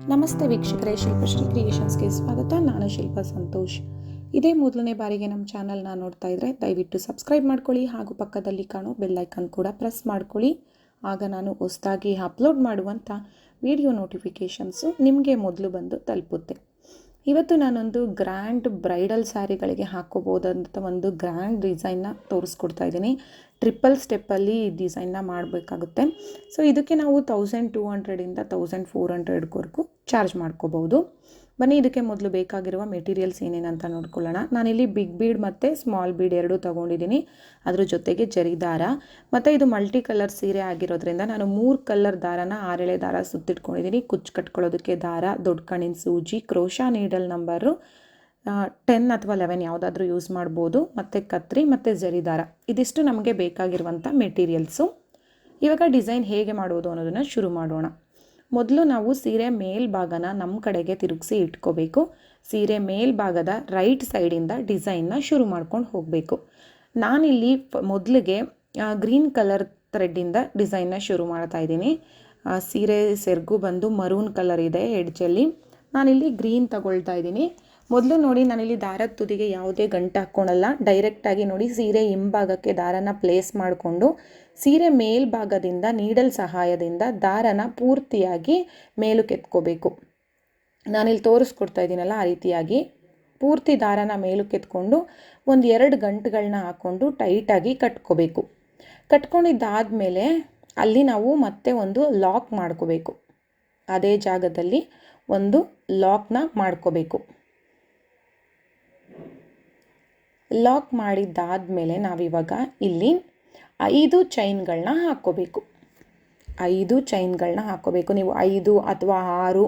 ನಮಸ್ತೆ ವೀಕ್ಷಕರೇ, ಶಿಲ್ಪಶ್ರೀ ಕ್ರಿಯೇಷನ್ಸ್ಗೆ ಸ್ವಾಗತ. ನಾನು ಶಿಲ್ಪ ಸಂತೋಷ್. ಇದೇ ಮೊದಲನೇ ಬಾರಿಗೆ ನಮ್ಮ ಚಾನಲ್ನ ನೋಡ್ತಾ ಇದ್ದರೆ ದಯವಿಟ್ಟು ಸಬ್ಸ್ಕ್ರೈಬ್ ಮಾಡ್ಕೊಳ್ಳಿ ಹಾಗೂ ಪಕ್ಕದಲ್ಲಿ ಕಾಣೋ ಬೆಲ್ ಐಕನ್ ಕೂಡ ಪ್ರೆಸ್ ಮಾಡ್ಕೊಳ್ಳಿ. ಆಗ ನಾನು ಹೊಸದಾಗಿ ಅಪ್ಲೋಡ್ ಮಾಡುವಂಥ ವಿಡಿಯೋ ನೋಟಿಫಿಕೇಷನ್ಸು ನಿಮಗೆ ಮೊದಲು ಬಂದು ತಲುಪುತ್ತೆ. ಇವತ್ತು ನಾನೊಂದು ಗ್ರ್ಯಾಂಡ್ ಬ್ರೈಡಲ್ ಸ್ಯಾರಿಗಳಿಗೆ ಹಾಕೋಬೋದಂಥ ಒಂದು ಗ್ರ್ಯಾಂಡ್ ಡಿಸೈನ್ನ ತೋರಿಸ್ಕೊಡ್ತಾ ಇದ್ದೀನಿ. ಟ್ರಿಪಲ್ ಸ್ಟೆಪ್ಪಲ್ಲಿ ಈ ಡಿಸೈನ್ನ ಮಾಡಬೇಕಾಗುತ್ತೆ. ಸೊ ಇದಕ್ಕೆ ನಾವು 1200ಇಂದ 1400ವರೆಗೂ ಚಾರ್ಜ್ ಮಾಡ್ಕೋಬೋದು. ಬನ್ನಿ, ಇದಕ್ಕೆ ಮೊದಲು ಬೇಕಾಗಿರುವ ಮೆಟೀರಿಯಲ್ಸ್ ಏನೇನಂತ ನೋಡ್ಕೊಳ್ಳೋಣ. ನಾನಿಲ್ಲಿ ಬಿಗ್ ಬೀಡ್ ಮತ್ತು ಸ್ಮಾಲ್ ಬೀಡ್ ಎರಡೂ ತೊಗೊಂಡಿದ್ದೀನಿ. ಅದ್ರ ಜೊತೆಗೆ ಜರಿ ದಾರ ಮತ್ತು ಇದು ಮಲ್ಟಿ ಕಲರ್ ಸೀರೆ ಆಗಿರೋದ್ರಿಂದ ನಾನು 3 ಕಲರ್ ದಾರನ 6 ಎಳೆ ದಾರ ಸುತ್ತಿಟ್ಕೊಂಡಿದ್ದೀನಿ. ಕುಚ್ಚು ಕಟ್ಕೊಳ್ಳೋದಕ್ಕೆ ದಾರ, ದೊಡ್ಡ ಕಣ್ಣಿನ ಸೂಜಿ, ಕ್ರೋಶಾ ನೀಡಲ್ ನಂಬರು 10 ಅಥವಾ 11 ಯಾವುದಾದ್ರೂ ಯೂಸ್ ಮಾಡ್ಬೋದು, ಮತ್ತು ಕತ್ರಿ ಮತ್ತು ಜರಿ ದಾರ. ಇದಿಷ್ಟು ನಮಗೆ ಬೇಕಾಗಿರುವಂಥ ಮೆಟೀರಿಯಲ್ಸು. ಇವಾಗ ಡಿಸೈನ್ ಹೇಗೆ ಮಾಡೋದು ಅನ್ನೋದನ್ನು ಶುರು ಮಾಡೋಣ. ಮೊದಲು ನಾವು ಸೀರೆ ಮೇಲ್ಭಾಗನ ನಮ್ಮ ಕಡೆಗೆ ತಿರುಗಿಸಿ ಇಟ್ಕೋಬೇಕು. ಸೀರೆ ಮೇಲ್ಭಾಗದ ರೈಟ್ ಸೈಡಿಂದ ಡಿಸೈನ್ನ ಶುರು ಮಾಡ್ಕೊಂಡು ಹೋಗಬೇಕು. ನಾನಿಲ್ಲಿ ಮೊದಲಿಗೆ ಗ್ರೀನ್ ಕಲರ್ ಥ್ರೆಡ್ಡಿಂದ ಡಿಸೈನ್ನ ಶುರು ಮಾಡ್ತಾ ಇದ್ದೀನಿ. ಸೀರೆ ಸೆರಗು ಬಂದು ಮರೂನ್ ಕಲರ್ ಇದೆ ಎಡ್ಜಲ್ಲಿ. ನಾನಿಲ್ಲಿ ಗ್ರೀನ್ ತಗೊಳ್ತಾ ಇದ್ದೀನಿ. ಮೊದಲು ನೋಡಿ, ನಾನಿಲ್ಲಿ ದಾರದ ತುದಿಗೆ ಯಾವುದೇ ಗಂಟು ಹಾಕ್ಕೊಳಲ್ಲ. ಡೈರೆಕ್ಟಾಗಿ ನೋಡಿ, ಸೀರೆ ಹಿಂಭಾಗಕ್ಕೆ ದಾರನ ಪ್ಲೇಸ್ ಮಾಡಿಕೊಂಡು ಸೀರೆ ಮೇಲ್ಭಾಗದಿಂದ ನೀಡಲ್ ಸಹಾಯದಿಂದ ದಾರನ ಪೂರ್ತಿಯಾಗಿ ಮೇಲಕ್ಕೆ ಎತ್ಕೋಬೇಕು. ನಾನಿಲ್ಲಿ ತೋರಿಸ್ಕೊಡ್ತಾ ಇದ್ದೀನಲ್ಲ, ಆ ರೀತಿಯಾಗಿ ಪೂರ್ತಿ ದಾರನ ಮೇಲಕ್ಕೆ ಎತ್ಕೊಂಡು 1-2 ಗಂಟುಗಳನ್ನ ಹಾಕ್ಕೊಂಡು ಟೈಟಾಗಿ ಕಟ್ಕೋಬೇಕು. ಕಟ್ಕೊಂಡಿದ್ದಾದಮೇಲೆ ಅಲ್ಲಿ ನಾವು ಮತ್ತೆ ಒಂದು ಲಾಕ್ ಮಾಡ್ಕೋಬೇಕು. ಅದೇ ಜಾಗದಲ್ಲಿ ಒಂದು ಲಾಕ್ನ ಮಾಡ್ಕೋಬೇಕು. ಲಾಕ್ ಮಾಡಿದ್ದಾದಮೇಲೆ ನಾವಿವಾಗ ಇಲ್ಲಿ 5 ಚೈನ್ಗಳನ್ನ ಹಾಕ್ಕೋಬೇಕು. 5 ಚೈನ್ಗಳನ್ನ ಹಾಕ್ಕೋಬೇಕು. ನೀವು 5 ಅಥವಾ 6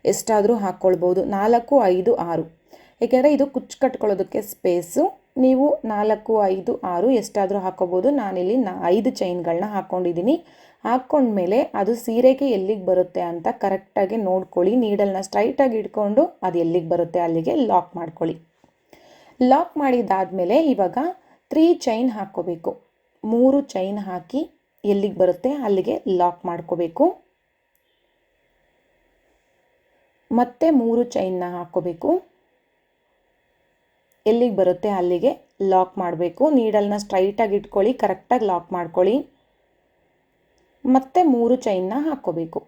ಎಷ್ಟಾದರೂ ಹಾಕ್ಕೊಳ್ಬೋದು. 4, 5, 6 ಏಕೆಂದರೆ ಇದು ಕುಚ್ಚು ಕಟ್ಕೊಳ್ಳೋದಕ್ಕೆ ಸ್ಪೇಸು. ನೀವು 4, 5, 6 ಎಷ್ಟಾದರೂ ಹಾಕ್ಕೋಬೋದು. ನಾನಿಲ್ಲಿ 5 ಚೈನ್ಗಳನ್ನ ಹಾಕ್ಕೊಂಡಿದ್ದೀನಿ. ಹಾಕ್ಕೊಂಡ್ಮೇಲೆ ಅದು ಸೀರೆಗೆ ಎಲ್ಲಿಗೆ ಬರುತ್ತೆ ಅಂತ ಕರೆಕ್ಟಾಗಿ ನೋಡ್ಕೊಳ್ಳಿ. ನೀಡಲ್ನ ಸ್ಟ್ರೈಟಾಗಿ ಇಟ್ಕೊಂಡು ಅದು ಎಲ್ಲಿಗೆ ಬರುತ್ತೆ ಅಲ್ಲಿಗೆ ಲಾಕ್ ಮಾಡ್ಕೊಳ್ಳಿ. ಲಾಕ್ ಮಾಡಿದ್ದಾದಮೇಲೆ ಇವಾಗ 3 ಚೈನ್ ಹಾಕ್ಕೋಬೇಕು. 3 ಚೈನ್ ಹಾಕಿ ಎಲ್ಲಿಗೆ ಬರುತ್ತೆ ಅಲ್ಲಿಗೆ ಲಾಕ್ ಮಾಡ್ಕೋಬೇಕು. ಮತ್ತೆ 3 ಚೈನ್ನ ಹಾಕ್ಕೋಬೇಕು. ಎಲ್ಲಿಗೆ ಬರುತ್ತೆ ಅಲ್ಲಿಗೆ ಲಾಕ್ ಮಾಡಬೇಕು. ನೀಡಲ್ನ ಸ್ಟ್ರೈಟಾಗಿ ಇಟ್ಕೊಳ್ಳಿ, ಕರೆಕ್ಟಾಗಿ ಲಾಕ್ ಮಾಡ್ಕೊಳ್ಳಿ. ಮತ್ತೆ 3 ಚೈನ್ನ ಹಾಕ್ಕೋಬೇಕು.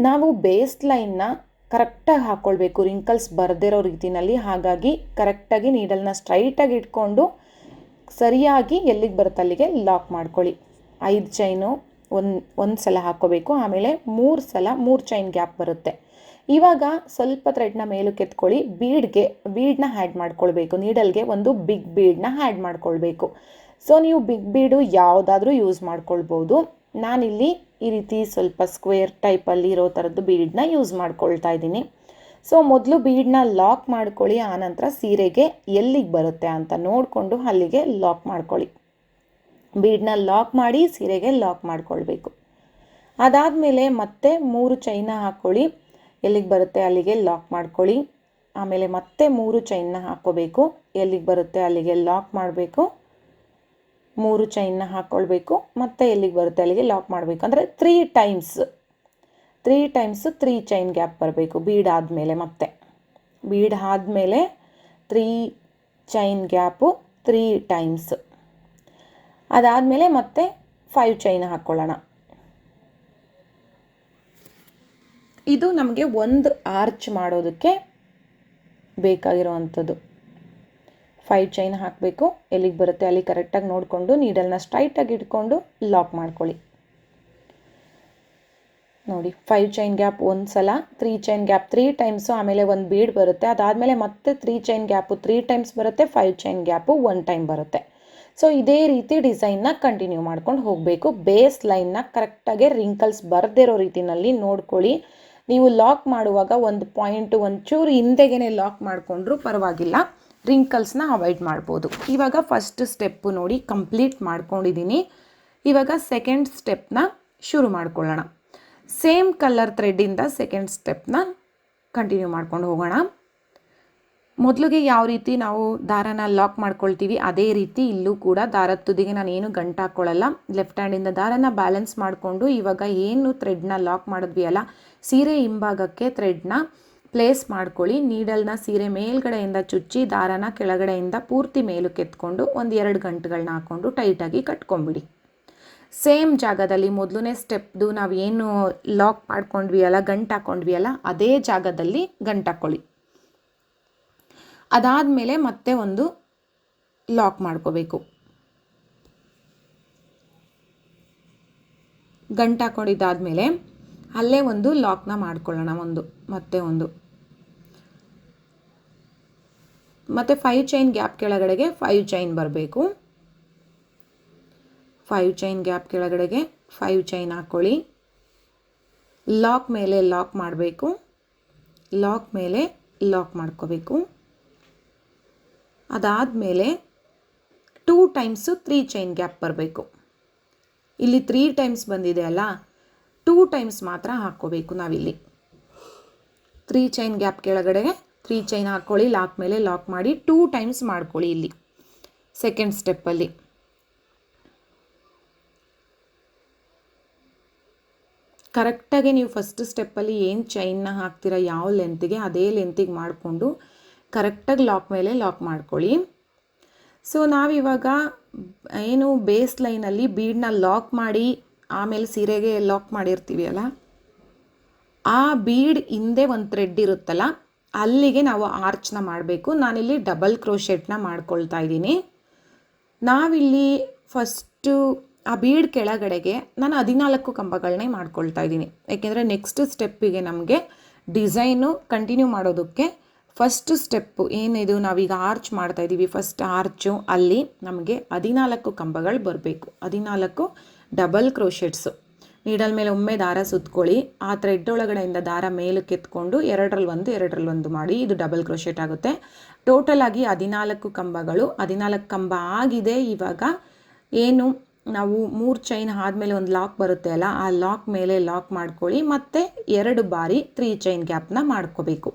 ನಾವು ಬೇಸ್ ಲೈನ್ನ ಕರೆಕ್ಟಾಗಿ ಹಾಕ್ಕೊಳ್ಬೇಕು, ರಿಂಕಲ್ಸ್ ಬರದಿರೋ ರೀತಿಯಲ್ಲಿ. ಹಾಗಾಗಿ ಕರೆಕ್ಟಾಗಿ ನೀಡಲ್ನ ಸ್ಟ್ರೈಟಾಗಿ ಇಟ್ಕೊಂಡು ಸರಿಯಾಗಿ ಎಲ್ಲಿಗೆ ಬರುತ್ತೆ ಅಲ್ಲಿಗೆ ಲಾಕ್ ಮಾಡ್ಕೊಳ್ಳಿ. 5 ಚೈನು ಒಂದು ಸಲ ಹಾಕ್ಕೋಬೇಕು. ಆಮೇಲೆ 3 ಸಲ 3 ಚೈನ್ ಗ್ಯಾಪ್ ಬರುತ್ತೆ. ಇವಾಗ ಸ್ವಲ್ಪ ಥ್ರೆಡ್ನ ಮೇಲಕ್ಕೆ ಎತ್ಕೊಳ್ಳಿ. ಬೀಡನ್ನ ಆ್ಯಡ್ ಮಾಡ್ಕೊಳ್ಬೇಕು. ನೀಡಲ್ಗೆ ಒಂದು ಬಿಗ್ ಬೀಡನ್ನ ಆ್ಯಡ್ ಮಾಡ್ಕೊಳ್ಬೇಕು. ಸೊ ನೀವು ಬಿಗ್ ಬೀಡು ಯಾವುದಾದ್ರೂ ಯೂಸ್ ಮಾಡ್ಕೊಳ್ಬೋದು. ನಾನಿಲ್ಲಿ ಈ ರೀತಿ ಸ್ವಲ್ಪ ಸ್ಕ್ವೇರ್ ಟೈಪಲ್ಲಿ ಇರೋ ಥರದ್ದು ಬೀಡನ್ನ ಯೂಸ್ ಮಾಡ್ಕೊಳ್ತಾ ಇದ್ದೀನಿ. ಸೊ ಮೊದಲು ಬೀಡನ್ನ ಲಾಕ್ ಮಾಡ್ಕೊಳ್ಳಿ. ಆನಂತರ ಸೀರೆಗೆ ಎಲ್ಲಿಗೆ ಬರುತ್ತೆ ಅಂತ ನೋಡಿಕೊಂಡು ಅಲ್ಲಿಗೆ ಲಾಕ್ ಮಾಡ್ಕೊಳ್ಳಿ. ಬೀಡನ್ನ ಲಾಕ್ ಮಾಡಿ ಸೀರೆಗೆ ಲಾಕ್ ಮಾಡ್ಕೊಳ್ಬೇಕು. ಅದಾದಮೇಲೆ ಮತ್ತೆ 3 ಚೈನ್ನ ಹಾಕ್ಕೊಳ್ಳಿ. ಎಲ್ಲಿಗೆ ಬರುತ್ತೆ ಅಲ್ಲಿಗೆ ಲಾಕ್ ಮಾಡ್ಕೊಳ್ಳಿ. ಆಮೇಲೆ ಮತ್ತೆ 3 ಚೈನ್ನ ಹಾಕ್ಕೋಬೇಕು. ಎಲ್ಲಿಗೆ ಬರುತ್ತೆ ಅಲ್ಲಿಗೆ ಲಾಕ್ ಮಾಡಬೇಕು. 3 ಚೈನ್ನ ಹಾಕ್ಕೊಳ್ಬೇಕು. ಮತ್ತೆ ಎಲ್ಲಿಗೆ ಬರುತ್ತೆ ಅಲ್ಲಿಗೆ ಲಾಕ್ ಮಾಡಬೇಕು. ಅಂದರೆ 3 ಟೈಮ್ಸ್ 3 ಚೈನ್ ಗ್ಯಾಪ್ ಬರಬೇಕು. ಬೀಡ್ ಆದಮೇಲೆ ಮತ್ತೆ ಬೀಡ್ ಆದಮೇಲೆ 3 ಚೈನ್ ಗ್ಯಾಪು 3 ಟೈಮ್ಸ್. ಅದಾದಮೇಲೆ ಮತ್ತೆ 5 ಚೈನ್ ಹಾಕ್ಕೊಳ್ಳೋಣ. ಇದು ನಮಗೆ ಒಂದು ಆರ್ಚ್ ಮಾಡೋದಕ್ಕೆ ಬೇಕಾಗಿರುವಂಥದ್ದು. 5 ಚೈನ್ ಹಾಕಬೇಕು. ಎಲ್ಲಿಗೆ ಬರುತ್ತೆ ಅಲ್ಲಿ ಕರೆಕ್ಟಾಗಿ ನೋಡಿಕೊಂಡು ನೀಡಲ್ನ ಸ್ಟ್ರೈಟಾಗಿ ಇಟ್ಕೊಂಡು ಲಾಕ್ ಮಾಡ್ಕೊಳ್ಳಿ. ನೋಡಿ, 5 ಚೈನ್ ಗ್ಯಾಪ್ ಒಂದು ಸಲ, 3 ಚೈನ್ ಗ್ಯಾಪ್ 3 ಟೈಮ್ಸು, ಆಮೇಲೆ ಒಂದು ಬೀಡ್ ಬರುತ್ತೆ. ಅದಾದಮೇಲೆ ಮತ್ತೆ 3 ಚೈನ್ ಗ್ಯಾಪು 3 ಟೈಮ್ಸ್ ಬರುತ್ತೆ. 5 ಚೈನ್ ಗ್ಯಾಪು 1 ಟೈಮ್ ಬರುತ್ತೆ. ಸೊ ಇದೇ ರೀತಿ ಡಿಸೈನ್ನ ಕಂಟಿನ್ಯೂ ಮಾಡ್ಕೊಂಡು ಹೋಗಬೇಕು. ಬೇಸ್ ಲೈನ್ನ ಕರೆಕ್ಟಾಗಿ ರಿಂಕಲ್ಸ್ ಬರದಿರೋ ರೀತಿಯಲ್ಲಿ ನೋಡ್ಕೊಳ್ಳಿ. ನೀವು ಲಾಕ್ ಮಾಡುವಾಗ ಒಂದು ಪಾಯಿಂಟು ಒಂಚೂರು ಹಿಂದೆಗೇ ಲಾಕ್ ಮಾಡಿಕೊಂಡ್ರೂ ಪರವಾಗಿಲ್ಲ, ರಿಂಕಲ್ಸ್ನ ಅವಾಯ್ಡ್ ಮಾಡ್ಬೋದು. ಇವಾಗ ಫಸ್ಟ್ ಸ್ಟೆಪ್ಪು ನೋಡಿ ಕಂಪ್ಲೀಟ್ ಮಾಡ್ಕೊಂಡಿದ್ದೀನಿ. ಇವಾಗ ಸೆಕೆಂಡ್ ಸ್ಟೆಪ್ನ ಶುರು ಮಾಡ್ಕೊಳ್ಳೋಣ. ಸೇಮ್ ಕಲರ್ ಥ್ರೆಡ್ಡಿಂದ ಸೆಕೆಂಡ್ ಸ್ಟೆಪ್ನ ಕಂಟಿನ್ಯೂ ಮಾಡ್ಕೊಂಡು ಹೋಗೋಣ. ಮೊದಲಿಗೆ ಯಾವ ರೀತಿ ನಾವು ದಾರನ ಲಾಕ್ ಮಾಡ್ಕೊಳ್ತೀವಿ ಅದೇ ರೀತಿ ಇಲ್ಲೂ ಕೂಡ ದಾರದ ತುದಿಗೆ ನಾನು ಏನು ಗಂಟು ಹಾಕ್ಕೊಳ್ಳಲ್ಲ. ಲೆಫ್ಟ್ ಹ್ಯಾಂಡಿಂದ ದಾರನ ಬ್ಯಾಲೆನ್ಸ್ ಮಾಡಿಕೊಂಡು ಇವಾಗ ಏನು ಥ್ರೆಡ್ನ ಲಾಕ್ ಮಾಡಿದ್ವಿ ಅಲ್ಲ, ಸೀರೆ ಹಿಂಭಾಗಕ್ಕೆ ಥ್ರೆಡ್ನ ಪ್ಲೇಸ್ ಮಾಡ್ಕೊಳ್ಳಿ. ನೀಡಲ್ನ ಸೀರೆ ಮೇಲ್ಗಡೆಯಿಂದ ಚುಚ್ಚಿ ದಾರನ ಕೆಳಗಡೆಯಿಂದ ಪೂರ್ತಿ ಮೇಲಕ್ಕೆ ಎತ್ಕೊಂಡು ಒಂದು 2 ಗಂಟುಗಳನ್ನ ಹಾಕ್ಕೊಂಡು ಟೈಟಾಗಿ ಕಟ್ಕೊಂಬಿಡಿ. ಸೇಮ್ ಜಾಗದಲ್ಲಿ ಮೊದಲನೇ ಸ್ಟೆಪ್ದು ನಾವು ಏನು ಲಾಕ್ ಮಾಡ್ಕೊಂಡ್ವಿ ಅಲ್ಲ, ಗಂಟು ಹಾಕ್ಕೊಂಡ್ವಿ ಅಲ್ಲ, ಅದೇ ಜಾಗದಲ್ಲಿ ಗಂಟು ಹಾಕ್ಕೊಳ್ಳಿ. ಅದಾದಮೇಲೆ ಮತ್ತೆ ಒಂದು ಲಾಕ್ ಮಾಡ್ಕೋಬೇಕು. ಗಂಟು ಹಾಕ್ಕೊಂಡಿದ್ದಾದಮೇಲೆ ಅಲ್ಲೇ ಒಂದು ಲಾಕ್ನ ಮಾಡ್ಕೊಳ್ಳೋಣ. ಮತ್ತೆ 5 ಚೈನ್ ಗ್ಯಾಪ್ ಕೆಳಗಡೆಗೆ 5 ಚೈನ್ ಬರಬೇಕು. 5 ಚೈನ್ ಗ್ಯಾಪ್ ಕೆಳಗಡೆಗೆ 5 ಚೈನ್ ಹಾಕ್ಕೊಳ್ಳಿ. ಲಾಕ್ ಮೇಲೆ ಲಾಕ್ ಮಾಡಬೇಕು. ಲಾಕ್ ಮೇಲೆ ಲಾಕ್ ಮಾಡ್ಕೋಬೇಕು. ಅದಾದಮೇಲೆ 2 ಟೈಮ್ಸು 3 ಚೈನ್ ಗ್ಯಾಪ್ ಬರಬೇಕು. ಇಲ್ಲಿ 3 ಟೈಮ್ಸ್ ಬಂದಿದೆ ಅಲ್ಲ, 2 ಟೈಮ್ಸ್ ಮಾತ್ರ ಹಾಕ್ಕೋಬೇಕು ನಾವಿಲ್ಲಿ. 3 ಚೈನ್ ಗ್ಯಾಪ್ ಕೆಳಗಡೆಗೆ 3 ಚೈನ್ ಹಾಕ್ಕೊಳ್ಳಿ. ಲಾಕ್ ಮೇಲೆ ಲಾಕ್ ಮಾಡಿ 2 ಟೈಮ್ಸ್ ಮಾಡ್ಕೊಳ್ಳಿ. ಇಲ್ಲಿ ಸೆಕೆಂಡ್ ಸ್ಟೆಪ್ಪಲ್ಲಿ ಕರೆಕ್ಟಾಗಿ ನೀವು ಫಸ್ಟ್ ಸ್ಟೆಪ್ಪಲ್ಲಿ ಏನು ಚೈನ್ನ ಹಾಕ್ತೀರಾ ಯಾವ ಲೆಂತಿಗೆ ಅದೇ ಲೆಂತಿಗೆ ಮಾಡಿಕೊಂಡು ಕರೆಕ್ಟಾಗಿ ಲಾಕ್ ಮೇಲೆ ಲಾಕ್ ಮಾಡ್ಕೊಳ್ಳಿ. ಸೊ ನಾವಿವಾಗ ಏನು ಬೇಸ್ ಲೈನಲ್ಲಿ ಬೀಡನ್ನ ಲಾಕ್ ಮಾಡಿ ಆಮೇಲೆ ಸೀರೆಗೆ ಲಾಕ್ ಮಾಡಿರ್ತೀವಿ ಅಲ್ಲ, ಆ ಬೀಡ್ ಹಿಂದೆ ಒಂದು ಥ್ರೆಡ್ ಇರುತ್ತಲ್ಲ, ಅಲ್ಲಿಗೆ ನಾವು ಆರ್ಚ್ನ ಮಾಡಬೇಕು. ನಾನಿಲ್ಲಿ ಡಬಲ್ ಕ್ರೋಶೆಟ್ನ ಮಾಡ್ಕೊಳ್ತಾ ಇದ್ದೀನಿ. ನಾವಿಲ್ಲಿ ಫಸ್ಟು ಆ ಬೀಡ್ ಕೆಳಗಡೆಗೆ ನಾನು 14 ಕಂಬಗಳನ್ನೇ ಮಾಡ್ಕೊಳ್ತಾ ಇದ್ದೀನಿ. ಯಾಕೆಂದರೆ ನೆಕ್ಸ್ಟ್ ಸ್ಟೆಪ್ಪಿಗೆ ನಮಗೆ ಡಿಸೈನು ಕಂಟಿನ್ಯೂ ಮಾಡೋದಕ್ಕೆ ಫಸ್ಟ್ ಸ್ಟೆಪ್ಪು ಏನಿದು ನಾವೀಗ ಆರ್ಚ್ ಮಾಡ್ತಾಯಿದ್ದೀವಿ, ಫಸ್ಟ್ ಆರ್ಚು ಅಲ್ಲಿ ನಮಗೆ 14 ಕಂಬಗಳು ಬರಬೇಕು. 14 ಡಬಲ್ ಕ್ರೋಶೆಟ್ಸು. ನೀಡಲ್ ಮೇಲೆ ಒಮ್ಮೆ ದಾರ ಸುತ್ಕೊಳ್ಳಿ. ಆ ಥ್ರೆಡ್ ಒಳಗಡೆಯಿಂದ ದಾರ ಮೇಲಕ್ಕೆ ಎತ್ಕೊಂಡು 2ರಲ್ಲಿ 1 ಮಾಡಿ ಇದು ಡಬಲ್ ಕ್ರೋಶೆಟ್ ಆಗುತ್ತೆ. ಟೋಟಲ್ ಆಗಿ 14 ಕಂಬಗಳು. 14 ಕಂಬ ಆಗಿದೆ. ಇವಾಗ ಏನು ನಾವು 3 ಚೈನ್ ಆದಮೇಲೆ ಒಂದು ಲಾಕ್ ಬರುತ್ತೆ ಅಲ್ಲ, ಆ ಲಾಕ್ ಮೇಲೆ ಲಾಕ್ ಮಾಡ್ಕೊಳ್ಳಿ. ಮತ್ತು 2 ಬಾರಿ 3 ಚೈನ್ ಗ್ಯಾಪ್ನ ಮಾಡ್ಕೋಬೇಕು.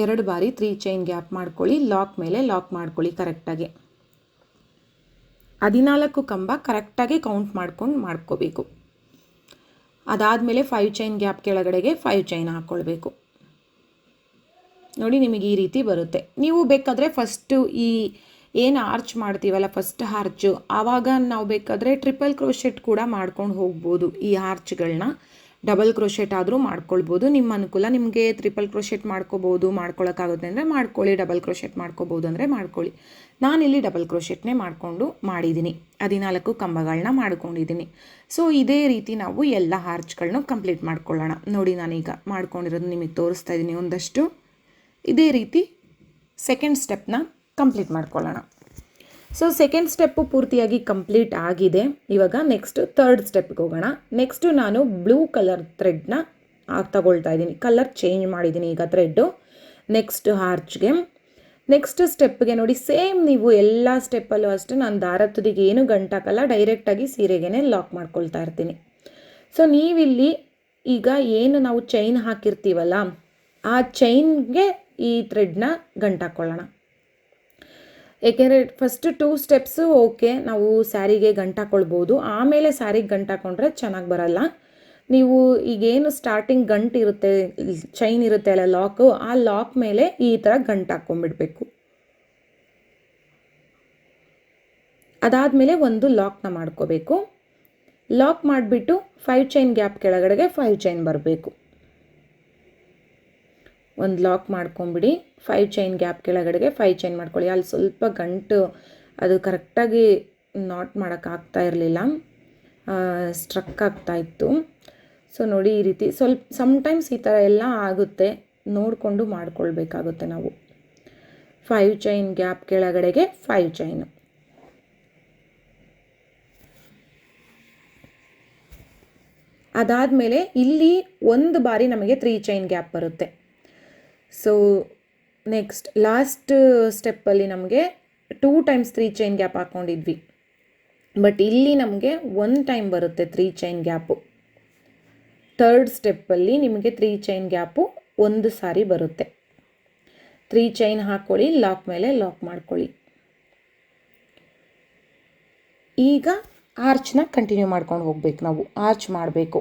ಎರಡು ಬಾರಿ 3 ಚೈನ್ ಗ್ಯಾಪ್ ಮಾಡ್ಕೊಳ್ಳಿ. ಲಾಕ್ ಮೇಲೆ ಲಾಕ್ ಮಾಡ್ಕೊಳ್ಳಿ ಕರೆಕ್ಟಾಗಿ. 14 ಕಂಬ ಕರೆಕ್ಟಾಗಿ ಕೌಂಟ್ ಮಾಡ್ಕೊಂಡು ಮಾಡ್ಕೋಬೇಕು. ಅದಾದಮೇಲೆ 5 ಚೈನ್ ಗ್ಯಾಪ್ ಕೆಳಗಡೆಗೆ 5 ಚೈನ್ ಹಾಕ್ಕೊಳ್ಬೇಕು. ನೋಡಿ ನಿಮಗೆ ಈ ರೀತಿ ಬರುತ್ತೆ. ನೀವು ಬೇಕಾದರೆ ಫಸ್ಟು ಈ ಏನು ಆರ್ಚ್ ಮಾಡ್ತೀವಲ್ಲ ಫಸ್ಟ್ ಆರ್ಚು, ಆವಾಗ ನಾವು ಬೇಕಾದರೆ ಟ್ರಿಪಲ್ ಕ್ರೋಶೆಟ್ ಕೂಡ ಮಾಡ್ಕೊಂಡು ಹೋಗ್ಬೋದು. ಈ ಆರ್ಚ್ಗಳನ್ನ ಡಬಲ್ ಕ್ರೋಶೆಟ್ ಆದರೂ ಮಾಡ್ಕೊಳ್ಬೋದು, ನಿಮ್ಮ ಅನುಕೂಲ. ನಿಮಗೆ ಟ್ರಿಪಲ್ ಕ್ರೋಶೆಟ್ ಮಾಡ್ಕೋಬೋದು, ಮಾಡ್ಕೊಳ್ಳೋಕ್ಕಾಗುತ್ತೆ ಅಂದರೆ ಮಾಡ್ಕೊಳ್ಳಿ, ಡಬಲ್ ಕ್ರೋಶೆಟ್ ಮಾಡ್ಕೋಬೋದು ಅಂದರೆ ಮಾಡ್ಕೊಳ್ಳಿ. ನಾನಿಲ್ಲಿ ಡಬಲ್ ಕ್ರೋಶೆಟ್ನೇ ಮಾಡಿದ್ದೀನಿ. 14 ಕಂಬಗಳನ್ನ ಮಾಡ್ಕೊಂಡಿದ್ದೀನಿ. ಸೊ ಇದೇ ರೀತಿ ನಾವು ಎಲ್ಲ ಆರ್ಚ್ಗಳನ್ನೂ ಕಂಪ್ಲೀಟ್ ಮಾಡ್ಕೊಳ್ಳೋಣ. ನೋಡಿ ನಾನೀಗ ಮಾಡ್ಕೊಂಡಿರೋದು ನಿಮಗೆ ತೋರಿಸ್ತಾ ಇದ್ದೀನಿ ಒಂದಷ್ಟು. ಇದೇ ರೀತಿ ಸೆಕೆಂಡ್ ಸ್ಟೆಪ್ನ ಕಂಪ್ಲೀಟ್ ಮಾಡ್ಕೊಳ್ಳೋಣ. ಸೊ ಸೆಕೆಂಡ್ ಸ್ಟೆಪ್ಪು ಪೂರ್ತಿಯಾಗಿ ಕಂಪ್ಲೀಟ್ ಆಗಿದೆ. ಇವಾಗ ನೆಕ್ಸ್ಟ್ ಥರ್ಡ್ ಸ್ಟೆಪ್ಗೆ ಹೋಗೋಣ. ನೆಕ್ಸ್ಟು ನಾನು ಬ್ಲೂ ಕಲರ್ ಥ್ರೆಡ್ನ ತಗೊಳ್ತಾ ಇದ್ದೀನಿ. ಕಲರ್ ಚೇಂಜ್ ಮಾಡಿದ್ದೀನಿ ಈಗ ಥ್ರೆಡ್ಡು. ನೆಕ್ಸ್ಟ್ ಆರ್ಚ್ಗೆ ನೆಕ್ಸ್ಟ್ ಸ್ಟೆಪ್ಗೆ ನೋಡಿ ಸೇಮ್ ನೀವು ಎಲ್ಲ ಸ್ಟೆಪ್ಪಲ್ಲೂ ಅಷ್ಟೇ ನಾನು ದಾರ ತುದಿಗೆ ಏನು ಗಂಟಾಕಲ್ಲ, ಡೈರೆಕ್ಟಾಗಿ ಸೀರೆಗೇ ಲಾಕ್ ಮಾಡ್ಕೊಳ್ತಾ ಇರ್ತೀನಿ. ಸೊ ನೀವಿಲ್ಲಿ ಈಗ ಏನು ನಾವು ಚೈನ್ ಹಾಕಿರ್ತೀವಲ್ಲ, ಆ ಚೈನ್ಗೆ ಈ ಥ್ರೆಡ್ನ ಗಂಟಾಕೊಳ್ಳೋಣ. ಏಕೆಂದರೆ ಫಸ್ಟ್ 2 ಸ್ಟೆಪ್ಸು ಓಕೆ, ನಾವು ಸ್ಯಾರಿಗೆ ಗಂಟಾಕೊಳ್ಬೋದು. ಆಮೇಲೆ ಸ್ಯಾರಿಗೆ ಗಂಟಾಕೊಂಡ್ರೆ ಚೆನ್ನಾಗಿ ಬರಲ್ಲ. ನೀವು ಈಗೇನು ಸ್ಟಾರ್ಟಿಂಗ್ ಗಂಟು ಇರುತ್ತೆ, ಚೈನ್ ಇರುತ್ತೆ ಅಲ್ಲ ಲಾಕು, ಆ ಲಾಕ್ ಮೇಲೆ ಈ ಥರ ಗಂಟಾಕೊಂಡ್ಬಿಡ್ಬೇಕು. ಅದಾದಮೇಲೆ ಒಂದು ಲಾಕ್ನ ಮಾಡ್ಕೋಬೇಕು. ಲಾಕ್ ಮಾಡಿಬಿಟ್ಟು 5 ಚೈನ್ ಗ್ಯಾಪ್ ಕೆಳಗಡೆಗೆ 5 ಚೈನ್ ಬರಬೇಕು. ಒಂದು ಲಾಕ್ ಮಾಡ್ಕೊಂಬಿಡಿ. 5 ಚೈನ್ ಗ್ಯಾಪ್ ಕೆಳಗಡೆಗೆ 5 ಚೈನ್ ಮಾಡ್ಕೊಳ್ಳಿ. ಅಲ್ಲಿ ಸ್ವಲ್ಪ ಗಂಟು ಅದು ಕರೆಕ್ಟಾಗಿ ನಾಟ್ ಮಾಡೋಕ್ಕಾಗ್ತಾ ಇರಲಿಲ್ಲ, ಸ್ಟ್ರಕ್ ಆಗ್ತಾಯಿತ್ತು. ಸೊ ನೋಡಿ ಈ ರೀತಿ ಸ್ವಲ್ಪ ಸಮ್ಟೈಮ್ಸ್ ಈ ಥರ ಎಲ್ಲ ಆಗುತ್ತೆ, ನೋಡಿಕೊಂಡು ಮಾಡ್ಕೊಳ್ಬೇಕಾಗುತ್ತೆ ನಾವು. 5 ಚೈನ್ ಗ್ಯಾಪ್ ಕೆಳಗಡೆಗೆ 5 ಚೈನು. ಅದಾದಮೇಲೆ ಇಲ್ಲಿ ಒಂದು ಬಾರಿ ನಮಗೆ 3 ಚೈನ್ ಗ್ಯಾಪ್ ಬರುತ್ತೆ. ಸೊ ನೆಕ್ಸ್ಟ್ ಲಾಸ್ಟ್ ಸ್ಟೆಪ್ಪಲ್ಲಿ ನಮಗೆ 2 ಟೈಮ್ಸ್ 3 ಚೈನ್ ಗ್ಯಾಪ್ ಹಾಕ್ಕೊಂಡಿದ್ವಿ. ಬಟ್ ಇಲ್ಲಿ ನಮಗೆ 1 ಟೈಮ್ ಬರುತ್ತೆ 3 ಚೈನ್ ಗ್ಯಾಪು. ಥರ್ಡ್ ಸ್ಟೆಪ್ಪಲ್ಲಿ ನಿಮಗೆ 3 ಚೈನ್ ಗ್ಯಾಪು 1 ಸಾರಿ ಬರುತ್ತೆ. 3 ಚೈನ್ ಹಾಕ್ಕೊಳ್ಳಿ, ಲಾಕ್ ಮೇಲೆ ಲಾಕ್ ಮಾಡ್ಕೊಳ್ಳಿ. ಈಗ ಆರ್ಚ್ನ ಕಂಟಿನ್ಯೂ ಮಾಡ್ಕೊಂಡು ಹೋಗ್ಬೇಕು, ನಾವು ಆರ್ಚ್ ಮಾಡಬೇಕು.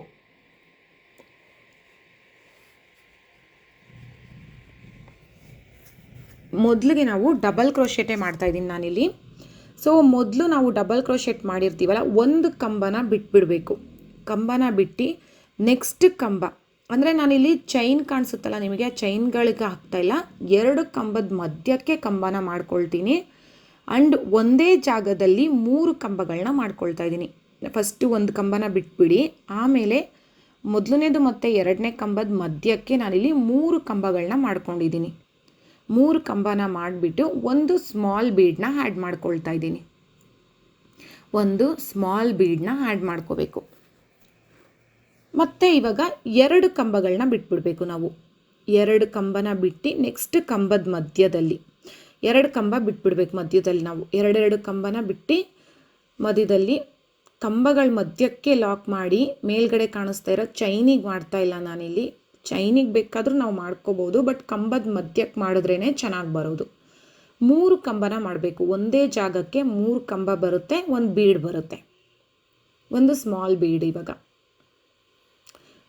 ಮೊದಲಿಗೆ ನಾವು ಡಬಲ್ ಕ್ರೋಶೆಟೇ ಮಾಡ್ತಾಯಿದ್ದೀನಿ ನಾನಿಲ್ಲಿ. ಸೊ ಮೊದಲು ನಾವು ಡಬಲ್ ಕ್ರೋಶೆಟ್ ಮಾಡಿರ್ತೀವಲ್ಲ, ಒಂದು ಕಂಬನ ಬಿಟ್ಬಿಡಬೇಕು. ಕಂಬನ ಬಿಟ್ಟು ನೆಕ್ಸ್ಟ್ ಕಂಬ ಅಂದರೆ ನಾನಿಲ್ಲಿ ಚೈನ್ ಕಾಣಿಸುತ್ತಲ್ಲ ನಿಮಗೆ, ಆ ಚೈನ್ಗಳಿಗೆ ಹಾಕ್ತಾಯಿಲ್ಲ, 2 ಕಂಬದ ಮಧ್ಯಕ್ಕೆ ಕಂಬನ ಮಾಡ್ಕೊಳ್ತೀನಿ. ಆ್ಯಂಡ್ ಒಂದೇ ಜಾಗದಲ್ಲಿ 3 ಕಂಬಗಳನ್ನ ಮಾಡ್ಕೊಳ್ತಾ ಇದ್ದೀನಿ. ಫಸ್ಟು ಒಂದು ಕಂಬನ ಬಿಟ್ಬಿಡಿ, ಆಮೇಲೆ ಮೊದಲನೇದು ಮತ್ತು 2ನೇ ಕಂಬದ ಮಧ್ಯಕ್ಕೆ ನಾನಿಲ್ಲಿ 3 ಕಂಬಗಳನ್ನ ಮಾಡ್ಕೊಂಡಿದ್ದೀನಿ. 3 ಕಂಬನ ಮಾಡಿಬಿಟ್ಟು ಒಂದು ಸ್ಮಾಲ್ ಬೀಡನ್ನ ಆ್ಯಡ್ ಮಾಡ್ಕೊಳ್ತಾ ಇದ್ದೀನಿ. ಒಂದು ಸ್ಮಾಲ್ ಬೀಡನ್ನ ಆ್ಯಡ್ ಮಾಡ್ಕೋಬೇಕು. ಮತ್ತು ಇವಾಗ 2 ಕಂಬಗಳನ್ನ ಬಿಟ್ಬಿಡಬೇಕು ನಾವು. 2 ಕಂಬನ ಬಿಟ್ಟು ನೆಕ್ಸ್ಟ್ ಕಂಬದ ಮಧ್ಯದಲ್ಲಿ 2 ಕಂಬ ಬಿಟ್ಬಿಡ್ಬೇಕು ಮಧ್ಯದಲ್ಲಿ. ನಾವು 2 ಕಂಬನ ಬಿಟ್ಟು ಮಧ್ಯದಲ್ಲಿ ಕಂಬಗಳ ಮಧ್ಯಕ್ಕೆ ಲಾಕ್ ಮಾಡಿ, ಮೇಲ್ಗಡೆ ಕಾಣಿಸ್ತಾ ಇರೋ ಚೈನಿಗೆ ಮಾಡ್ತಾ ಇಲ್ಲ ನಾನಿಲ್ಲಿ. ಚೈನಿಗೆ ಬೇಕಾದರೂ ನಾವು ಮಾಡ್ಕೋಬೋದು, ಬಟ್ ಕಂಬದ ಮಧ್ಯಕ್ಕೆ ಮಾಡಿದ್ರೇ ಚೆನ್ನಾಗಿ ಬರೋದು. 3 ಕಂಬನ ಮಾಡಬೇಕು. ಒಂದೇ ಜಾಗಕ್ಕೆ 3 ಕಂಬ ಬರುತ್ತೆ, ಒಂದು ಬೀಡ್ ಬರುತ್ತೆ, ಒಂದು ಸ್ಮಾಲ್ ಬೀಡ್. ಇವಾಗ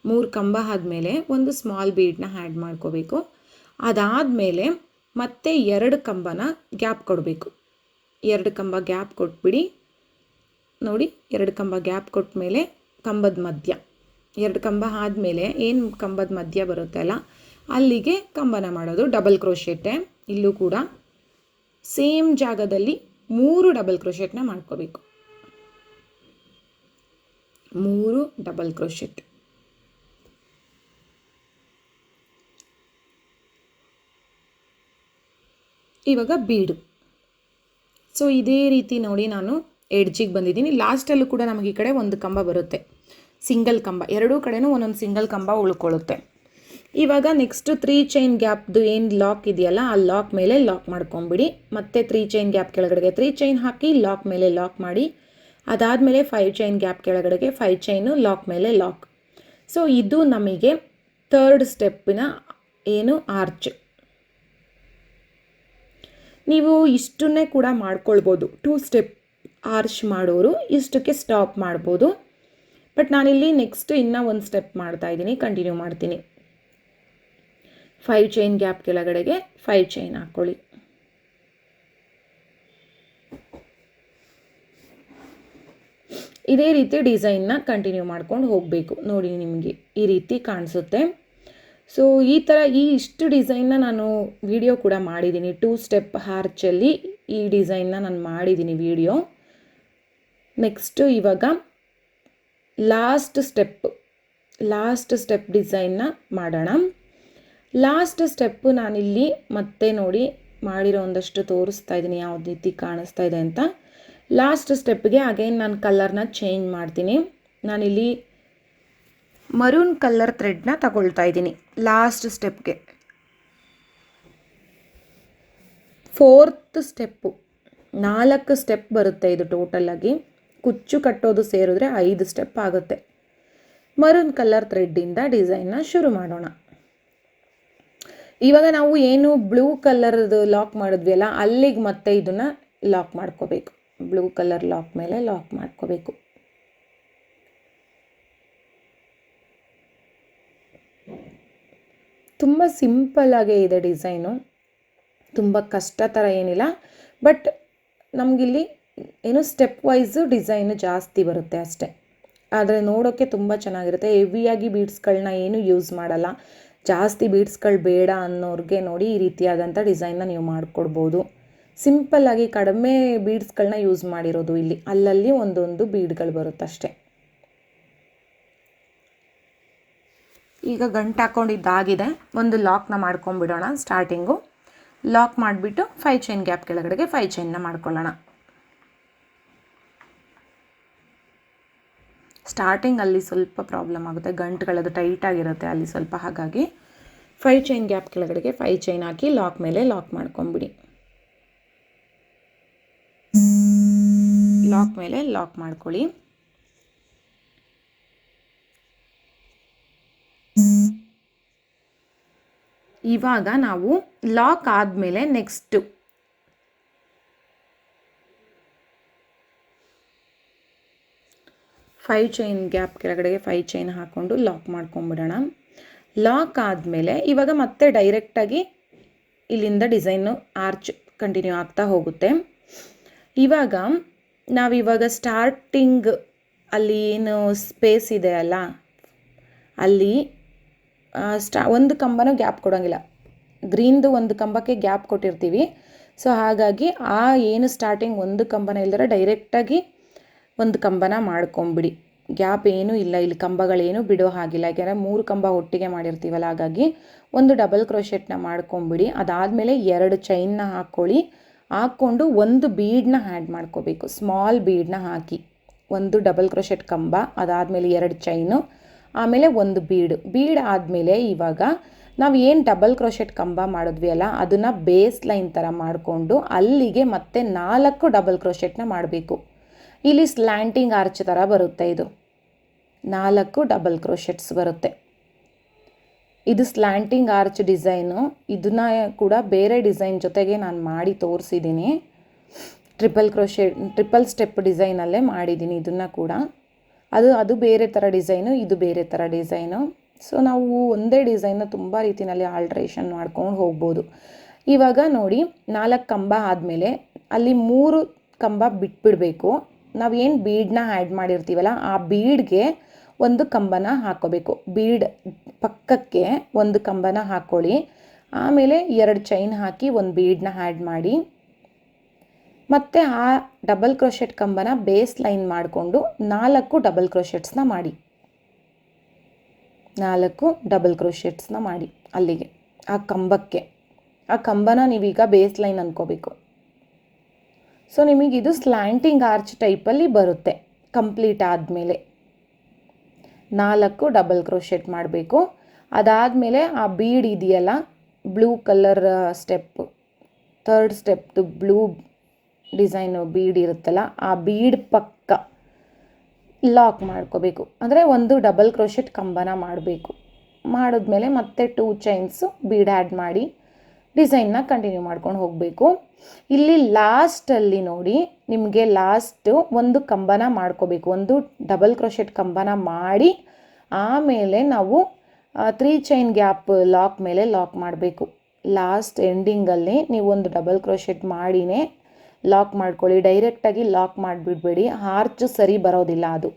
3 ಕಂಬ ಆದಮೇಲೆ ಒಂದು ಸ್ಮಾಲ್ ಬೀಡನ್ನ ಆ್ಯಡ್ ಮಾಡ್ಕೋಬೇಕು. ಅದಾದಮೇಲೆ ಮತ್ತೆ 2 ಕಂಬನ ಗ್ಯಾಪ್ ಕೊಡಬೇಕು. 2 ಕಂಬ ಗ್ಯಾಪ್ ಕೊಟ್ಬಿಡಿ. ನೋಡಿ, 2 ಕಂಬ ಗ್ಯಾಪ್ ಕೊಟ್ಟ ಮೇಲೆ ಕಂಬದ ಮಧ್ಯ 2 ಕಂಬ ಆದಮೇಲೆ ಏನು ಕಂಬದ ಮಧ್ಯ ಬರುತ್ತೆ ಅಲ್ಲ, ಅಲ್ಲಿಗೆ ಕಂಬನ ಮಾಡೋದು. ಡಬಲ್ ಕ್ರೋಶೆಟ್ಟೆ ಇಲ್ಲೂ ಕೂಡ ಸೇಮ್ ಜಾಗದಲ್ಲಿ 3 ಡಬಲ್ ಕ್ರೋಶೆಟ್ನ ಮಾಡ್ಕೋಬೇಕು. 3 ಡಬಲ್ ಕ್ರೋಶೆಟ್. ಇವಾಗ ಬೀಡು. ಸೊ ಇದೇ ರೀತಿ ನೋಡಿ ನಾನು ಎಡ್ಜಿಗೆ ಬಂದಿದ್ದೀನಿ. ಲಾಸ್ಟಲ್ಲೂ ಕೂಡ ನಮಗೆ ಈ ಕಡೆ ಒಂದು ಕಂಬ ಬರುತ್ತೆ, ಸಿಂಗಲ್ ಕಂಬ. ಎರಡೂ ಕಡೆನೂ ಒಂದೊಂದು ಸಿಂಗಲ್ ಕಂಬ ಉಳ್ಕೊಳ್ಳುತ್ತೆ. ಇವಾಗ ನೆಕ್ಸ್ಟ್ 3 ಚೈನ್ ಗ್ಯಾಪ್ದು ಏನು ಲಾಕ್ ಇದೆಯಲ್ಲ, ಆ ಲಾಕ್ ಮೇಲೆ ಲಾಕ್ ಮಾಡ್ಕೊಂಬಿಡಿ. ಮತ್ತೆ 3 ಚೈನ್ ಗ್ಯಾಪ್ ಕೆಳಗಡೆಗೆ 3 ಚೈನ್ ಹಾಕಿ ಲಾಕ್ ಮೇಲೆ ಲಾಕ್ ಮಾಡಿ. ಅದಾದಮೇಲೆ 5 ಚೈನ್ ಗ್ಯಾಪ್ ಕೆಳಗಡೆಗೆ 5 ಚೈನು ಲಾಕ್ ಮೇಲೆ ಲಾಕ್. ಸೊ ಇದು ನಮಗೆ 3rd ಸ್ಟೆಪ್ಪಿನ ಏನು ಆರ್ಚ್. ನೀವು ಇಷ್ಟನ್ನೇ ಕೂಡ ಮಾಡ್ಕೊಳ್ಬೋದು. 2 ಸ್ಟೆಪ್ ಆರ್ಚ್ ಮಾಡೋರು ಇಷ್ಟಕ್ಕೆ ಸ್ಟಾಪ್ ಮಾಡ್ಬೋದು. ಬಟ್ ನಾನಿಲ್ಲಿ ನೆಕ್ಸ್ಟ್ ಇನ್ನೂ ಒಂದು ಸ್ಟೆಪ್ ಮಾಡ್ತಾಯಿದ್ದೀನಿ, ಕಂಟಿನ್ಯೂ ಮಾಡ್ತೀನಿ. 5 ಚೈನ್ ಗ್ಯಾಪ್ ಕೆಳಗಡೆಗೆ 5 ಚೈನ್ ಹಾಕ್ಕೊಳ್ಳಿ. ಇದೇ ರೀತಿ ಡಿಸೈನ್ನ ಕಂಟಿನ್ಯೂ ಮಾಡ್ಕೊಂಡು ಹೋಗಬೇಕು. ನೋಡಿ, ನಿಮಗೆ ಈ ರೀತಿ ಕಾಣಿಸುತ್ತೆ. ಸೊ ಈ ಥರ ಇಷ್ಟು ಡಿಸೈನ್ನ ನಾನು ವಿಡಿಯೋ ಕೂಡ ಮಾಡಿದ್ದೀನಿ. 2 ಸ್ಟೆಪ್ ಆರ್ಚಲ್ಲಿ ಈ ಡಿಸೈನ್ನ ನಾನು ಮಾಡಿದ್ದೀನಿ ವಿಡಿಯೋ. ನೆಕ್ಸ್ಟು ಇವಾಗ ಲಾಸ್ಟ್ ಸ್ಟೆಪ್ ಡಿಸೈನ್ನ ಮಾಡೋಣ. ಲಾಸ್ಟ್ ಸ್ಟೆಪ್ಪು ನಾನಿಲ್ಲಿ ಮತ್ತೆ ನೋಡಿ ಮಾಡಿರೋ ಒಂದಷ್ಟು ತೋರಿಸ್ತಾ ಇದ್ದೀನಿ ಯಾವ ರೀತಿ ಕಾಣಿಸ್ತಾ ಇದೆ ಅಂತ. ಲಾಸ್ಟ್ ಸ್ಟೆಪ್ಗೆ ಅಗೈನ್ ನಾನು ಕಲರ್ನ ಚೇಂಜ್ ಮಾಡ್ತೀನಿ. ನಾನಿಲ್ಲಿ ಮರೂನ್ ಕಲರ್ ಥ್ರೆಡ್ನ ತಗೊಳ್ತಾ ಇದ್ದೀನಿ ಲಾಸ್ಟ್ ಸ್ಟೆಪ್ಗೆ. 4th ಸ್ಟೆಪ್ಪು 4 ಸ್ಟೆಪ್ ಬರುತ್ತೆ ಇದು ಟೋಟಲಾಗಿ. ಕುಚ್ಚು ಕಟ್ಟೋದು ಸೇರಿದ್ರೆ 5 ಸ್ಟೆಪ್ ಆಗುತ್ತೆ. ಮರೂನ್ ಕಲರ್ ಥ್ರೆಡ್ಡಿಂದ ಡಿಸೈನ್ನ ಶುರು ಮಾಡೋಣ. ಇವಾಗ ನಾವು ಏನು ಬ್ಲೂ ಕಲರ್ದು ಲಾಕ್ ಮಾಡಿದ್ವಿ ಅಲ್ಲ, ಅಲ್ಲಿಗೆ ಮತ್ತೆ ಇದನ್ನು ಲಾಕ್ ಮಾಡ್ಕೋಬೇಕು. ಬ್ಲೂ ಕಲರ್ ಲಾಕ್ ಮೇಲೆ ಲಾಕ್ ಮಾಡ್ಕೋಬೇಕು. ತುಂಬ ಸಿಂಪಲ್ಲಾಗೇ ಇದೆ ಡಿಸೈನು, ತುಂಬ ಕಷ್ಟ ಥರ ಏನಿಲ್ಲ. ಬಟ್ ನಮಗಿಲ್ಲಿ ಏನು ಸ್ಟೆಪ್ ವೈಸು ಡಿಸೈನು ಜಾಸ್ತಿ ಬರುತ್ತೆ ಅಷ್ಟೇ. ಆದರೆ ನೋಡೋಕ್ಕೆ ತುಂಬ ಚೆನ್ನಾಗಿರುತ್ತೆ. ಹೆವಿಯಾಗಿ ಬೀಡ್ಸ್ಗಳನ್ನ ಏನು ಯೂಸ್ ಮಾಡಲ್ಲ. ಜಾಸ್ತಿ ಬೀಡ್ಸ್ಗಳು ಬೇಡ ಅನ್ನೋರಿಗೆ ನೋಡಿ ಈ ರೀತಿಯಾದಂಥ ಡಿಸೈನ್ನ ನೀವು ಮಾಡಿಕೊಡ್ಬೋದು. ಸಿಂಪಲ್ಲಾಗಿ ಕಡಿಮೆ ಬೀಡ್ಸ್ಗಳನ್ನ ಯೂಸ್ ಮಾಡಿರೋದು. ಇಲ್ಲಿ ಅಲ್ಲಲ್ಲಿ ಒಂದೊಂದು ಬೀಡ್ಗಳು ಬರುತ್ತಷ್ಟೆ. ಈಗ ಗಂಟು ಹಾಕ್ಕೊಂಡಿದ್ದಾಗಿದೆ. ಒಂದು ಲಾಕ್ನ ಮಾಡ್ಕೊಂಬಿಡೋಣ. ಸ್ಟಾರ್ಟಿಂಗು ಲಾಕ್ ಮಾಡಿಬಿಟ್ಟು 5 ಚೈನ್ ಗ್ಯಾಪ್ ಕೆಳಗಡೆಗೆ 5 ಚೈನ್ನ ಮಾಡ್ಕೊಳ್ಳೋಣ. ಸ್ಟಾರ್ಟಿಂಗ್ ಅಲ್ಲಿ ಸ್ವಲ್ಪ ಪ್ರಾಬ್ಲಮ್ ಆಗುತ್ತೆ, ಗಂಟುಗಳದು ಟೈಟಾಗಿರುತ್ತೆ ಅಲ್ಲಿ ಸ್ವಲ್ಪ. ಹಾಗಾಗಿ 5 ಚೈನ್ ಗ್ಯಾಪ್ ಕೆಳಗಡೆಗೆ 5 ಚೈನ್ ಹಾಕಿ ಲಾಕ್ ಮೇಲೆ ಲಾಕ್ ಮಾಡ್ಕೊಂಬಿಡಿ. ಲಾಕ್ ಮೇಲೆ ಲಾಕ್ ಮಾಡ್ಕೊಳ್ಳಿ. ಇವಾಗ ನಾವು ಲಾಕ್ ಆದಮೇಲೆ ನೆಕ್ಸ್ಟು 5 ಚೈನ್ ಗ್ಯಾಪ್ ಕೆಳಗಡೆಗೆ 5 ಚೈನ್ ಹಾಕ್ಕೊಂಡು ಲಾಕ್ ಮಾಡ್ಕೊಂಬಿಡೋಣ. ಲಾಕ್ ಆದಮೇಲೆ ಇವಾಗ ಮತ್ತೆ ಡೈರೆಕ್ಟಾಗಿ ಇಲ್ಲಿಂದ ಡಿಸೈನು ಆರ್ಚ್ ಕಂಟಿನ್ಯೂ ಆಗ್ತಾ ಹೋಗುತ್ತೆ. ಇವಾಗ ನಾವಿವಾಗ ಸ್ಟಾರ್ಟಿಂಗ್ ಅಲ್ಲಿ ಏನು ಸ್ಪೇಸ್ ಇದೆ ಅಲ್ಲ, ಅಲ್ಲಿ ಒಂದು ಕಂಬನೂ ಗ್ಯಾಪ್ ಕೊಡೋಂಗಿಲ್ಲ. ಗ್ರೀನ್ದು ಒಂದು ಕಂಬಕ್ಕೆ ಗ್ಯಾಪ್ ಕೊಟ್ಟಿರ್ತೀವಿ. ಸೊ ಹಾಗಾಗಿ ಏನು ಸ್ಟಾರ್ಟಿಂಗ್ ಒಂದು ಕಂಬನ ಇಲ್ದರೆ ಡೈರೆಕ್ಟಾಗಿ ಒಂದು ಕಂಬನ ಮಾಡ್ಕೊಂಬಿಡಿ. ಗ್ಯಾಪ್ ಏನೂ ಇಲ್ಲ, ಇಲ್ಲಿ ಕಂಬಗಳೇನು ಬಿಡೋ ಹಾಗಿಲ್ಲ. ಯಾಕೆಂದರೆ 3 ಕಂಬ ಒಟ್ಟಿಗೆ ಮಾಡಿರ್ತೀವಲ್ಲ, ಹಾಗಾಗಿ ಒಂದು ಡಬಲ್ ಕ್ರೋಶೆಟ್ನ ಮಾಡ್ಕೊಂಬಿಡಿ. ಅದಾದಮೇಲೆ 2 ಚೈನ್ನ ಹಾಕ್ಕೊಂಡು ಒಂದು ಬೀಡನ್ನ ಆ್ಯಡ್ ಮಾಡ್ಕೋಬೇಕು. ಸ್ಮಾಲ್ ಬೀಡನ್ನ ಹಾಕಿ ಒಂದು ಡಬಲ್ ಕ್ರೋಶೆಟ್ ಕಂಬ, ಅದಾದಮೇಲೆ 2 ಚೈನು, ಆಮೇಲೆ ಒಂದು ಬೀಡ್ ಆದಮೇಲೆ ಇವಾಗ ನಾವು ಏನು ಡಬಲ್ ಕ್ರೋಶೆಟ್ ಕಂಬ ಮಾಡಿದ್ವಿ ಅಲ್ಲ, ಅದನ್ನು ಬೇಸ್ ಲೈನ್ ಥರ ಮಾಡಿಕೊಂಡು ಅಲ್ಲಿಗೆ ಮತ್ತೆ 4 ಡಬಲ್ ಕ್ರೋಶೆಟ್ನ ಮಾಡಬೇಕು. ಇಲ್ಲಿ ಸ್ಲ್ಯಾಂಟಿಂಗ್ ಆರ್ಚ್ ಥರ ಬರುತ್ತೆ. ಇದು 4 ಡಬಲ್ ಕ್ರೋಶೆಟ್ಸ್ ಬರುತ್ತೆ. ಇದು ಸ್ಲ್ಯಾಂಟಿಂಗ್ ಆರ್ಚ್ ಡಿಸೈನು. ಇದನ್ನು ಕೂಡ ಬೇರೆ ಡಿಸೈನ್ ಜೊತೆಗೆ ನಾನು ಮಾಡಿ ತೋರಿಸಿದ್ದೀನಿ. ಟ್ರಿಪಲ್ ಸ್ಟೆಪ್ ಡಿಸೈನಲ್ಲೇ ಮಾಡಿದ್ದೀನಿ ಇದನ್ನು ಕೂಡ. ಅದು ಬೇರೆ ಥರ ಡಿಸೈನು, ಇದು ಬೇರೆ ಥರ ಡಿಸೈನು. ಸೊ ನಾವು ಒಂದೇ ಡಿಸೈನ್ನ ತುಂಬ ರೀತಿಯಲ್ಲಿ ಆಲ್ಟ್ರೇಷನ್ ಮಾಡ್ಕೊಂಡು ಹೋಗ್ಬೋದು. ಇವಾಗ ನೋಡಿ, 4 ಕಂಬ ಆದಮೇಲೆ ಅಲ್ಲಿ 3 ಕಂಬ ಬಿಟ್ಬಿಡಬೇಕು. ನಾವು ಏನು ಬೀಡನ್ನ ಆ್ಯಡ್ ಮಾಡಿರ್ತೀವಲ್ಲ, ಆ ಬೀಡ್ಗೆ ಒಂದು ಕಂಬನ ಹಾಕ್ಕೋಬೇಕು. ಬೀಡ್ ಪಕ್ಕಕ್ಕೆ ಒಂದು ಕಂಬನ ಹಾಕ್ಕೊಳ್ಳಿ. ಆಮೇಲೆ 2 ಚೈನ್ ಹಾಕಿ ಒಂದು ಬೀಡನ್ನ ಆ್ಯಡ್ ಮಾಡಿ, ಮತ್ತು ಆ ಡಬಲ್ ಕ್ರೋಶೆಟ್ ಕಂಬನ ಬೇಸ್ ಲೈನ್ ಮಾಡಿಕೊಂಡು 4 ಡಬಲ್ ಕ್ರೋಶೆಟ್ಸ್ನ ಮಾಡಿ. 4 ಡಬಲ್ ಕ್ರೋಶೆಟ್ಸ್ನ ಮಾಡಿ ಅಲ್ಲಿಗೆ ಆ ಕಂಬಕ್ಕೆ. ಆ ಕಂಬನ ನೀವೀಗ ಬೇಸ್ ಲೈನ್ ಅಂದ್ಕೋಬೇಕು. ಸೊ ನಿಮಗಿದು ಸ್ಲ್ಯಾಂಟಿಂಗ್ ಆರ್ಚ್ ಟೈಪಲ್ಲಿ ಬರುತ್ತೆ. ಕಂಪ್ಲೀಟ್ ಆದಮೇಲೆ 4 ಡಬಲ್ ಕ್ರೋಶೆಟ್ ಮಾಡಬೇಕು. ಅದಾದಮೇಲೆ ಆ ಬೀಡ್ ಇದೆಯಲ್ಲ, ಬ್ಲೂ ಕಲರ್ ಸ್ಟೆಪ್, 3rd ಸ್ಟೆಪ್ದು ಬ್ಲೂ ಡಿಸೈನು ಬೀಡ್ ಇರುತ್ತಲ್ಲ, ಆ ಬೀಡ್ ಪಕ್ಕ ಲಾಕ್ ಮಾಡ್ಕೋಬೇಕು. ಅಂದರೆ ಒಂದು ಡಬಲ್ ಕ್ರೋಶೆಟ್ ಕಂಬನ ಮಾಡಬೇಕು. ಮಾಡಿದ್ಮೇಲೆ ಮತ್ತೆ 2 ಚೈನ್ಸು ಬೀಡ್ ಆ್ಯಡ್ ಮಾಡಿ ಡಿಸೈನ್ನ ಕಂಟಿನ್ಯೂ ಮಾಡ್ಕೊಂಡು ಹೋಗಬೇಕು. ಇಲ್ಲಿ ಲಾಸ್ಟಲ್ಲಿ ನೋಡಿ, ನಿಮಗೆ ಲಾಸ್ಟು ಒಂದು ಕಂಬನ ಮಾಡ್ಕೋಬೇಕು. ಒಂದು ಡಬಲ್ ಕ್ರೋಶೆಟ್ ಕಂಬನ ಮಾಡಿ ಆಮೇಲೆ ನಾವು 3 ಚೈನ್ ಗ್ಯಾಪ್ ಲಾಕ್ ಮೇಲೆ ಲಾಕ್ ಮಾಡಬೇಕು. ಲಾಸ್ಟ್ ಎಂಡಿಂಗಲ್ಲಿ ನೀವು ಒಂದು ಡಬಲ್ ಕ್ರೋಶೆಟ್ ಮಾಡಿನೇ ಲಾಕ್ ಮಾಡ್ಕೊಳ್ಳಿ. ಡೈರೆಕ್ಟಾಗಿ ಲಾಕ್ ಮಾಡಿಬಿಡ್ಬೇಡಿ, ಆರ್ಚು ಸರಿ ಬರೋದಿಲ್ಲ. ಅದು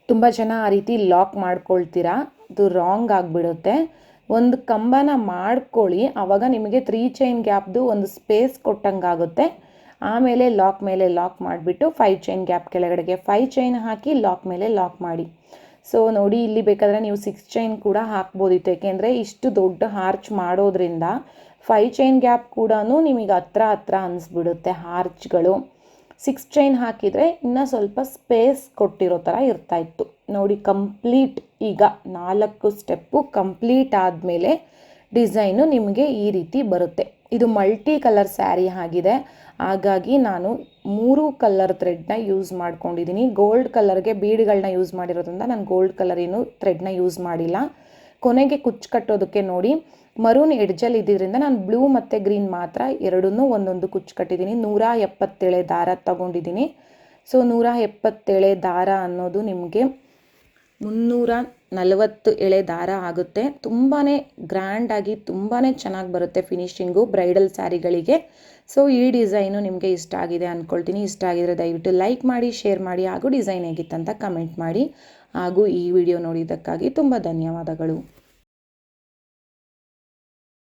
ತುಂಬ ಜನ ಆ ರೀತಿ ಲಾಕ್ ಮಾಡ್ಕೊಳ್ತೀರಾ, ಅದು ರಾಂಗ್ ಆಗಿಬಿಡುತ್ತೆ. ಒಂದು ಕಂಬನ ಮಾಡ್ಕೊಳ್ಳಿ, ಆವಾಗ ನಿಮಗೆ 3 ಚೈನ್ ಗ್ಯಾಪ್ದು ಒಂದು ಸ್ಪೇಸ್ ಕೊಟ್ಟಂಗಾಗುತ್ತೆ. ಆಮೇಲೆ ಲಾಕ್ ಮೇಲೆ ಲಾಕ್ ಮಾಡಿಬಿಟ್ಟು 5 ಚೈನ್ ಗ್ಯಾಪ್ ಕೆಳಗಡೆಗೆ 5 ಚೈನ್ ಹಾಕಿ ಲಾಕ್ ಮೇಲೆ ಲಾಕ್ ಮಾಡಿ. ಸೊ ನೋಡಿ, ಇಲ್ಲಿ ಬೇಕಾದರೆ ನೀವು 6 ಚೈನ್ ಕೂಡ ಹಾಕ್ಬೋದಿತ್ತು. ಏಕೆಂದರೆ ಇಷ್ಟು ದೊಡ್ಡ ಆರ್ಚ್ ಮಾಡೋದ್ರಿಂದ 5 ಚೈನ್ ಗ್ಯಾಪ್ ಕೂಡ ನಿಮಗೆ ಹತ್ರ ಅನಿಸ್ಬಿಡುತ್ತೆ ಆರ್ಚ್ಗಳು. 6 ಚೈನ್ ಹಾಕಿದರೆ ಇನ್ನೂ ಸ್ವಲ್ಪ ಸ್ಪೇಸ್ ಕೊಟ್ಟಿರೋ ಥರ ಇರ್ತಾಯಿತ್ತು. ನೋಡಿ, ಕಂಪ್ಲೀಟ್ ಈಗ 4 ಸ್ಟೆಪ್ಪು ಕಂಪ್ಲೀಟ್ ಆದಮೇಲೆ ಡಿಸೈನು ನಿಮಗೆ ಈ ರೀತಿ ಬರುತ್ತೆ. ಇದು ಮಲ್ಟಿ ಕಲರ್ ಸ್ಯಾರಿ ಆಗಿದೆ, ಹಾಗಾಗಿ ನಾನು 3 ಕಲರ್ ಥ್ರೆಡ್ನ ಯೂಸ್ ಮಾಡ್ಕೊಂಡಿದ್ದೀನಿ. ಗೋಲ್ಡ್ ಕಲರ್ಗೆ ಬೀಡ್ಗಳನ್ನ ಯೂಸ್ ಮಾಡಿರೋದ್ರಿಂದ ನಾನು ಗೋಲ್ಡ್ ಕಲರ್ ಏನು ಥ್ರೆಡ್ನ ಯೂಸ್ ಮಾಡಿಲ್ಲ. ಕೊನೆಗೆ ಕುಚ್ಚು ಕಟ್ಟೋದಕ್ಕೆ ನೋಡಿ, ಮರೂನ್ ಎಡ್ಜಲ್ಲಿ ಇದ್ದಿದ್ದರಿಂದ ನಾನು ಬ್ಲೂ ಮತ್ತು ಗ್ರೀನ್ ಮಾತ್ರ ಎರಡನ್ನೂ ಒಂದೊಂದು ಕುಚ್ಚು ಕಟ್ಟಿದ್ದೀನಿ. 170 ಎಳೆ ದಾರ ತಗೊಂಡಿದ್ದೀನಿ. ಸೊ 170 ಎಳೆ ದಾರ ಅನ್ನೋದು ನಿಮಗೆ 340 ಎಳೆ ದಾರ ಆಗುತ್ತೆ. ತುಂಬಾ ಗ್ರ್ಯಾಂಡಾಗಿ ತುಂಬಾ ಚೆನ್ನಾಗಿ ಬರುತ್ತೆ ಫಿನಿಶಿಂಗು ಬ್ರೈಡಲ್ ಸ್ಯಾರಿಗಳಿಗೆ. ಸೊ ಈ ಡಿಸೈನು ನಿಮಗೆ ಇಷ್ಟ ಆಗಿದೆ ಅಂದ್ಕೊಳ್ತೀನಿ. ಇಷ್ಟ ಆಗಿದರೆ ದಯವಿಟ್ಟು ಲೈಕ್ ಮಾಡಿ, ಶೇರ್ ಮಾಡಿ, ಹಾಗೂ ಡಿಸೈನ್ ಹೇಗಿತ್ತಂತ ಕಮೆಂಟ್ ಮಾಡಿ. ಹಾಗೂ ಈ ವಿಡಿಯೋ ನೋಡಿದ್ದಕ್ಕಾಗಿ ತುಂಬ ಧನ್ಯವಾದಗಳು.